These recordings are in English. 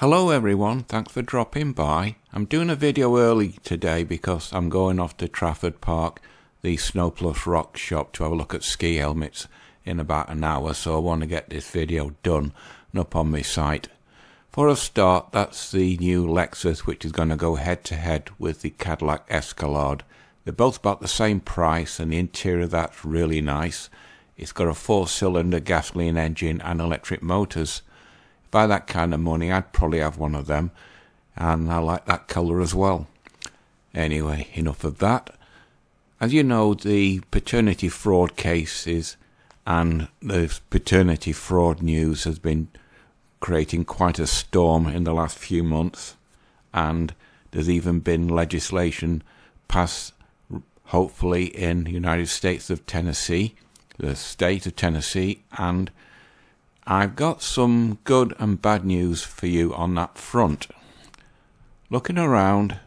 Hello everyone, thanks for dropping by. I'm doing a video early today because I'm going off to Trafford Park, the Snow Plus Rock shop, to have a look at ski helmets in about an hour, so I want to get this video done and up on my site. For a start, that's the new Lexus, which is going to go head to head with the Cadillac Escalade. They're both about the same price and the interior of that's really nice. It's got a 4-cylinder gasoline engine and electric motors. By that kind of money, I'd probably have one of them, and I like that colour as well. Anyway, enough of that. As you know, the paternity fraud cases and the paternity fraud news has been creating quite a storm in the last few months, and there's even been legislation passed, hopefully, in the United States of Tennessee, the state of Tennessee, and I've got some good and bad news for you on that front. Looking around,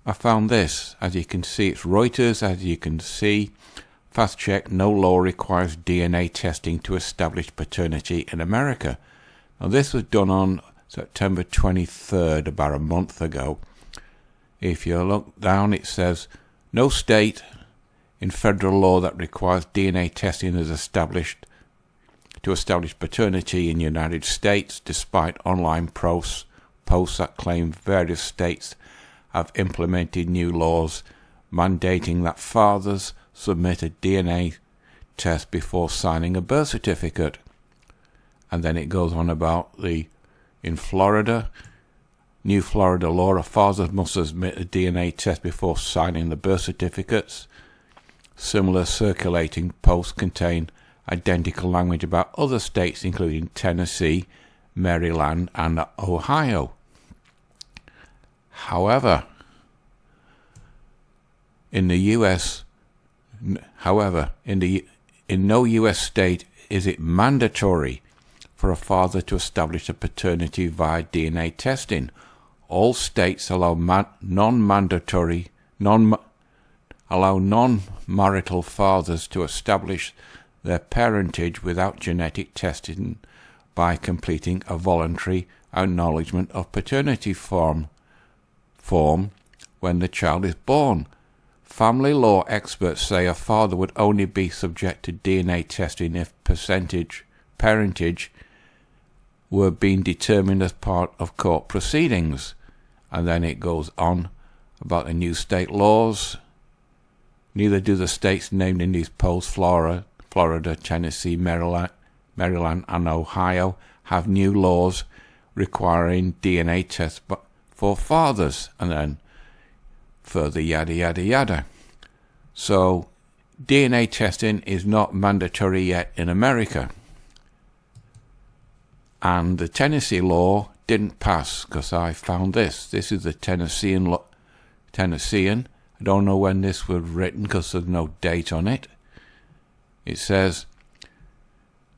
I found this. As you can see, it's Reuters. As you can see, fast check, no law requires DNA testing to establish paternity in America. Now, this was done on September 23rd, about a month ago. If you look down, it says, no state in federal law that requires DNA testing is established to establish paternity in the United States, despite online posts that claim various states have implemented new laws mandating that fathers submit a DNA test before signing a birth certificate. And then it goes on about in Florida, new Florida law, a father must submit a DNA test before signing the birth certificates. Similar circulating posts contain identical language about other states, including Tennessee, Maryland, and Ohio. However, in no U.S. state is it mandatory for a father to establish a paternity via DNA testing. All states allow non-marital fathers to establish their parentage without genetic testing by completing a voluntary acknowledgement of paternity form when the child is born. Family law experts say a father would only be subject to DNA testing if parentage were being determined as part of court proceedings. And then it goes on about the new state laws. Neither do the states named in these posts, Florida, Tennessee, Maryland, and Ohio, have new laws requiring DNA tests for fathers, and then further yada yada yada. So DNA testing is not mandatory yet in America. And the Tennessee law didn't pass because I found this. This is the Tennessean. I don't know when this was written because there's no date on it. It says,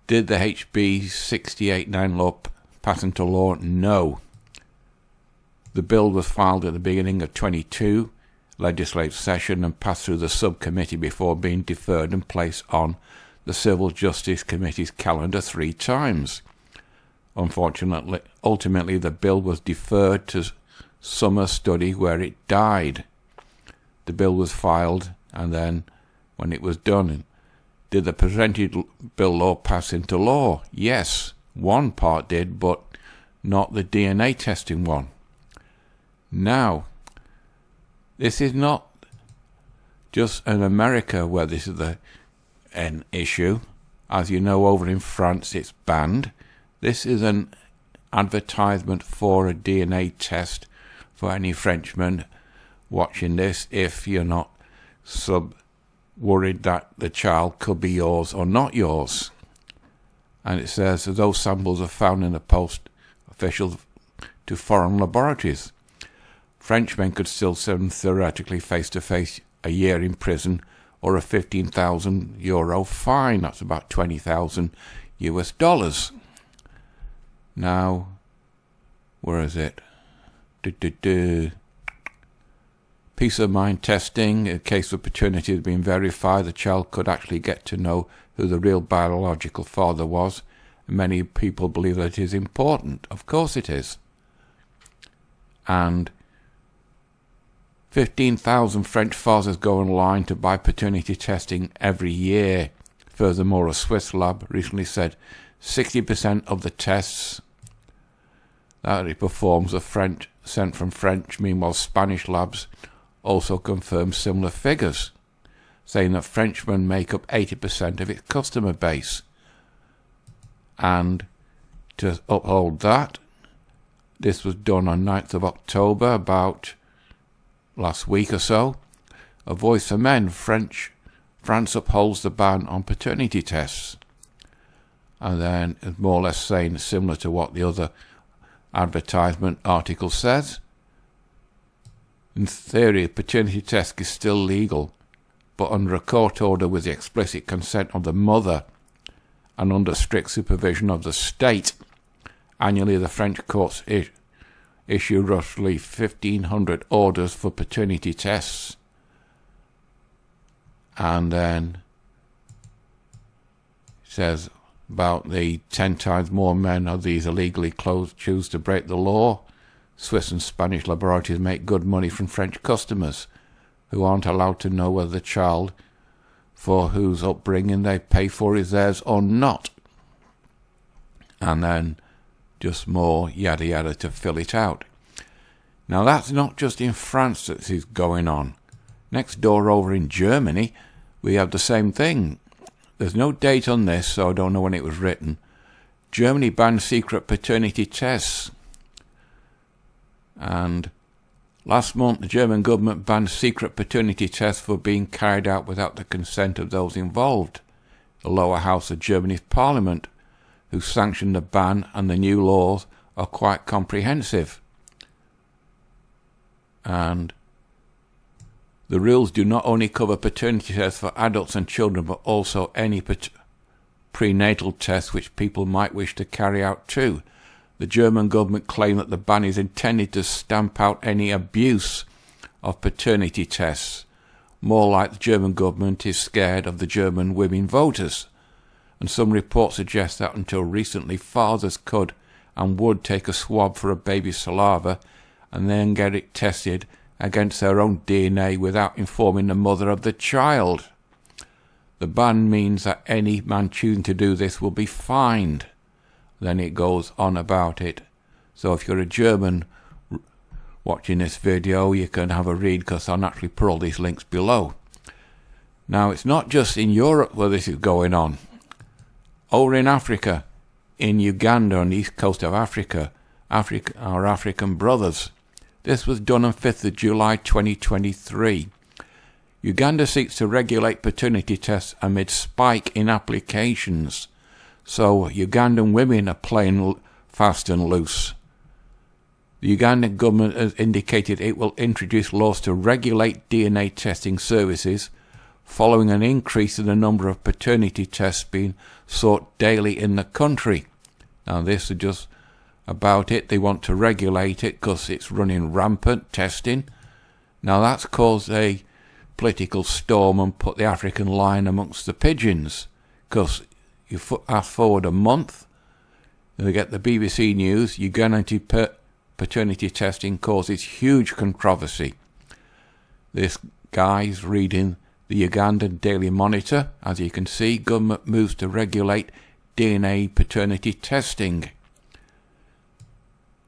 did the HB 689 law pass into law? No. The bill was filed at the beginning of 22 legislative session and passed through the subcommittee before being deferred and placed on the Civil Justice Committee's calendar 3 times. Unfortunately, ultimately the bill was deferred to summer study where it died. The bill was filed, and then when it was done, did the presented bill law pass into law? Yes, one part did, but not the DNA testing one. Now, this is not just in America where this is an issue. As you know, over in France it's banned. This is an advertisement for a DNA test for any Frenchman watching this, if you're not worried that the child could be yours or not yours. And it says that those samples are found in the post official to foreign laboratories. Frenchmen could still send theoretically face-to-face a year in prison or a €15,000 fine. That's about $20,000. Now, where is it? Peace of mind testing. A case of paternity has been verified. The child could actually get to know who the real biological father was. Many people believe that it is important. Of course it is. and 15,000 French fathers go online to buy paternity testing every year. Furthermore, a Swiss lab recently said 60% of the tests that it performs are sent from French. Meanwhile, Spanish labs also confirm similar figures, saying that Frenchmen make up 80% of its customer base. And to uphold that, this was done on 9th of October, about last week or so. A Voice for Men, France upholds the ban on paternity tests. And then it's more or less saying similar to what the other advertisement article says. In theory, a paternity test is still legal, but under a court order with the explicit consent of the mother and under strict supervision of the state. Annually, the French courts issue roughly 1,500 orders for paternity tests. And then it says about the 10 times more men of these illegally choose to break the law. Swiss and Spanish laboratories make good money from French customers who aren't allowed to know whether the child for whose upbringing they pay for is theirs or not. And then just more yada yada to fill it out. Now that's not just in France that this is going on. Next door over in Germany, we have the same thing. There's no date on this, so I don't know when it was written. Germany banned secret paternity tests. And last month, the German government banned secret paternity tests for being carried out without the consent of those involved. The lower house of Germany's parliament, who sanctioned the ban, and the new laws are quite comprehensive. And the rules do not only cover paternity tests for adults and children, but also any prenatal tests which people might wish to carry out too. The German government claimed that the ban is intended to stamp out any abuse of paternity tests. More like the German government is scared of the German women voters. And some reports suggest that until recently, fathers could and would take a swab for a baby's saliva and then get it tested against their own DNA without informing the mother of the child. The ban means that any man choosing to do this will be fined. Then it goes on about it. So if you're a German watching this video, you can have a read, because I'll naturally put all these links below. Now, it's not just in Europe where this is going on. Over in Africa, in Uganda on the east coast of Africa, our African brothers. This was done on 5th of July 2023. Uganda seeks to regulate paternity tests amid spike in applications. So Ugandan women are playing fast and loose. The Ugandan government has indicated it will introduce laws to regulate DNA testing services following an increase in the number of paternity tests being sought daily in the country. Now this is just about it. They want to regulate it because it's running rampant, testing. Now that's caused a political storm and put the African lion amongst the pigeons, because you fast forward a month, you get the BBC News, Ugandan paternity testing causes huge controversy. This guy's reading the Ugandan Daily Monitor. As you can see, government moves to regulate DNA paternity testing.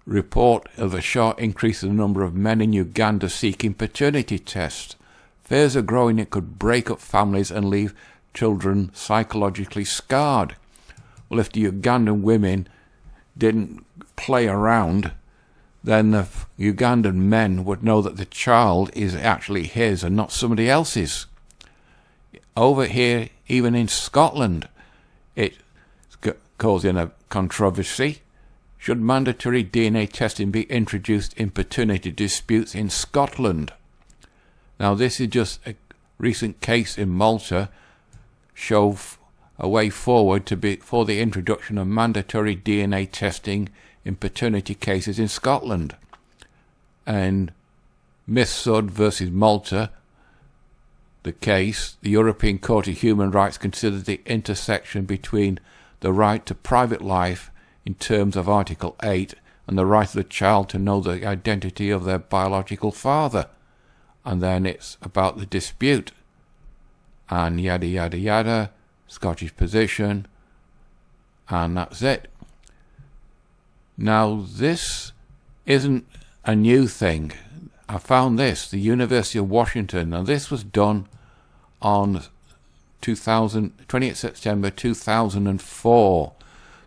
Report of a sharp increase in the number of men in Uganda seeking paternity tests. Fears are growing it could break up families and leave children psychologically scarred. Well, if the Ugandan women didn't play around, then the Ugandan men would know that the child is actually his and not somebody else's. Over here, even in Scotland, it's causing a controversy. Should mandatory DNA testing be introduced in paternity disputes in Scotland? Now, this is just a recent case in Malta, show a way forward for the introduction of mandatory DNA testing in paternity cases in Scotland. And Mifsud versus Malta, the case, the European Court of Human Rights considers the intersection between the right to private life in terms of Article 8 and the right of the child to know the identity of their biological father. And then it's about the dispute, and yada yada yada, Scottish position, and that's it. Now, this isn't a new thing. I found this, the University of Washington, and this was done on 20th September 2004.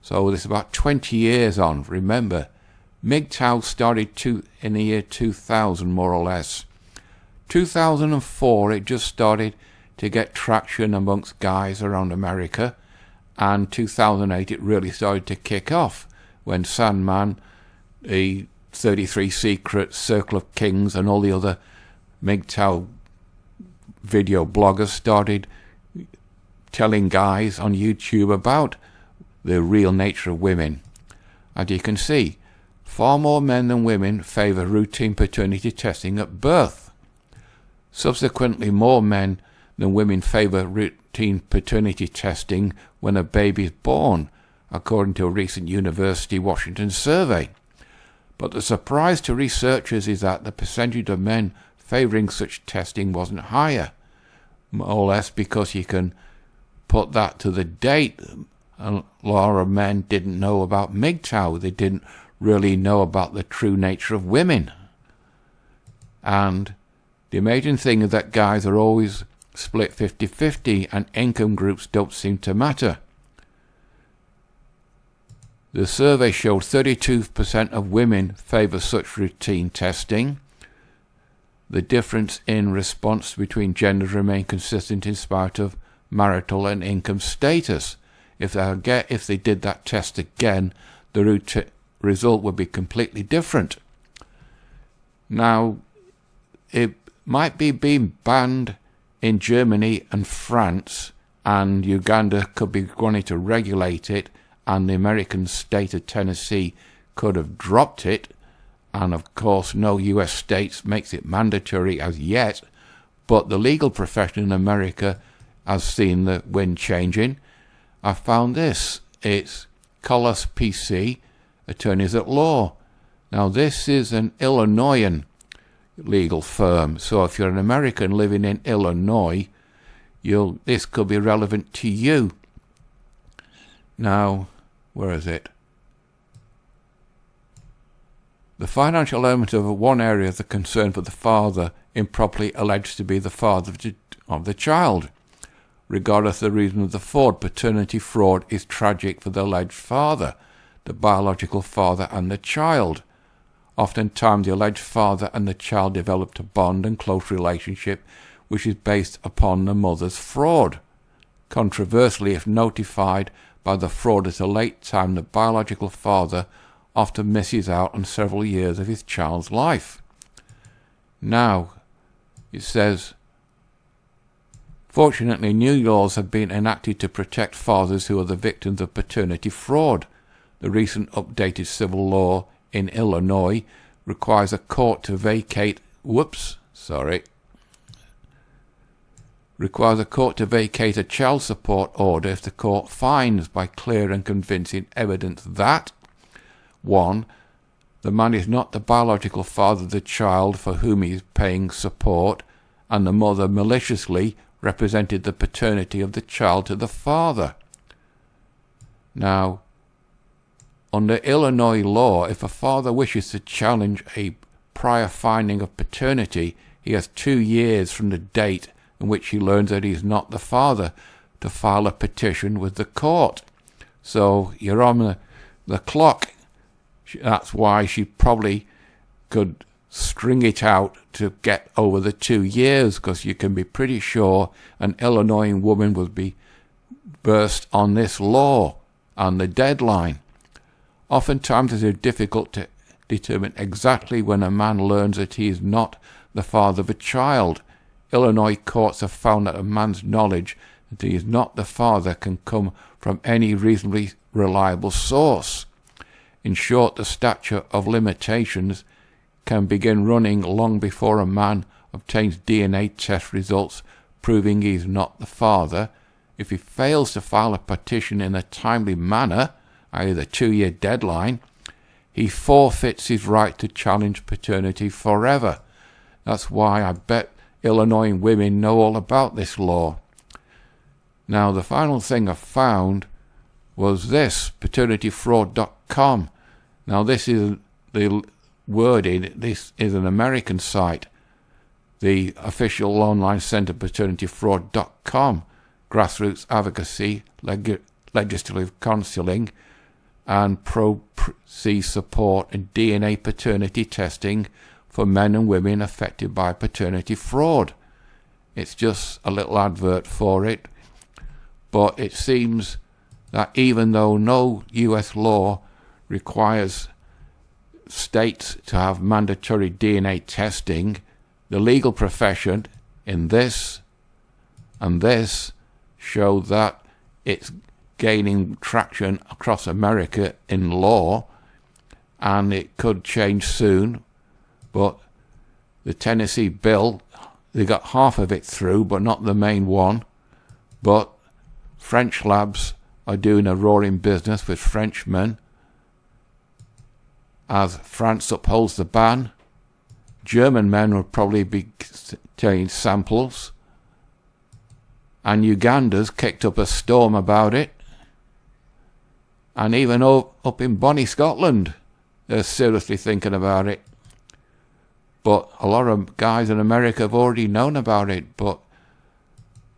So this is about 20 years on. Remember, MGTOW started in the year 2000, more or less. 2004, it just started to get traction amongst guys around America, and 2008 it really started to kick off when Sandman, the 33 Secrets, Circle of Kings, and all the other MGTOW video bloggers started telling guys on YouTube about the real nature of women. As you can see, far more men than women favour routine paternity testing at birth. Subsequently, more men than women favour routine paternity testing when a baby is born, according to a recent University of Washington survey. But the surprise to researchers is that the percentage of men favouring such testing wasn't higher, more or less because you can put that to the date. A lot of men didn't know about MGTOW. They didn't really know about the true nature of women. And the amazing thing is that guys are always split 50-50, and income groups don't seem to matter. The survey showed 32% of women favour such routine testing. The difference in response between genders remained consistent in spite of marital and income status. If they did that test again, the result would be completely different. Now, it might be being banned in Germany and France, and Uganda could be wanting to regulate it, and the American state of Tennessee could have dropped it, and of course no US states makes it mandatory as yet, but the legal profession in America has seen the wind changing. I found this. It's Collis PC, Attorneys at Law. Now this is an Illinoisan legal firm, so if you're an American living in Illinois, this could be relevant to you. Now, where is it? The financial element of one area is the concern for the father improperly alleged to be the father of the child. Regardless of the reason of the fraud, paternity fraud is tragic for the alleged father, the biological father, and the child. Oftentimes the alleged father and the child developed a bond and close relationship which is based upon the mother's fraud. Controversially, if notified by the fraud at a late time, the biological father often misses out on several years of his child's life. Now, it says, fortunately, new laws have been enacted to protect fathers who are the victims of paternity fraud. The recent updated civil law in Illinois requires a court to vacate a child support order if the court finds by clear and convincing evidence that 1. The man is not the biological father of the child for whom he is paying support, and the mother maliciously represented the paternity of the child to the father. Now, under Illinois law, if a father wishes to challenge a prior finding of paternity, he has 2 years from the date in which he learns that he is not the father to file a petition with the court. So you're on the clock. That's why she probably could string it out to get over the 2 years, because you can be pretty sure an Illinois woman would be versed on this law and the deadline. Oftentimes it is difficult to determine exactly when a man learns that he is not the father of a child. Illinois courts have found that a man's knowledge that he is not the father can come from any reasonably reliable source. In short, the statute of limitations can begin running long before a man obtains DNA test results proving he is not the father. If he fails to file a petition in a timely manner, i.e. the 2-year deadline, he forfeits his right to challenge paternity forever. That's why I bet Illinois women know all about this law. Now, the final thing I found was this, paternityfraud.com. Now, this is the wording. This is an American site. The official online center, paternityfraud.com, grassroots advocacy, legislative counseling, and pro-C support and DNA paternity testing for men and women affected by paternity fraud. It's just a little advert for it, but it seems that even though no US law requires states to have mandatory DNA testing, the legal profession in this and this show that it's gaining traction across America in law, and it could change soon. But the Tennessee bill, they got half of it through, but not the main one. But French labs are doing a roaring business with Frenchmen as France upholds the ban. German men will probably be taking samples. And Uganda's kicked up a storm about it. And even up in Bonnie, Scotland, they're seriously thinking about it. But a lot of guys in America have already known about it. But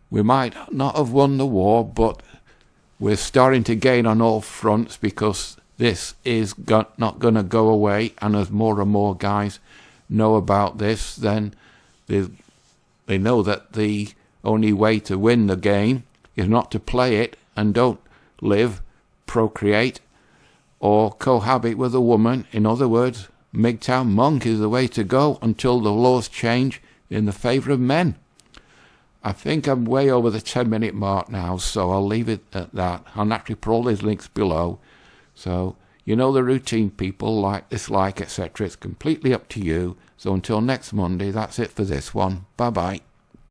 we might not have won the war, but we're starting to gain on all fronts, because this is not going to go away. And as more and more guys know about this, then they know that the only way to win the game is not to play it and don't live, procreate, or cohabit with a woman. In other words, MGTOW monk is the way to go until the laws change in the favour of men. I think I'm way over the 10-minute mark now, so I'll leave it at that. I'll actually put all these links below. So, you know the routine, people, like, dislike, etc. It's completely up to you. So until next Monday, that's it for this one. Bye-bye.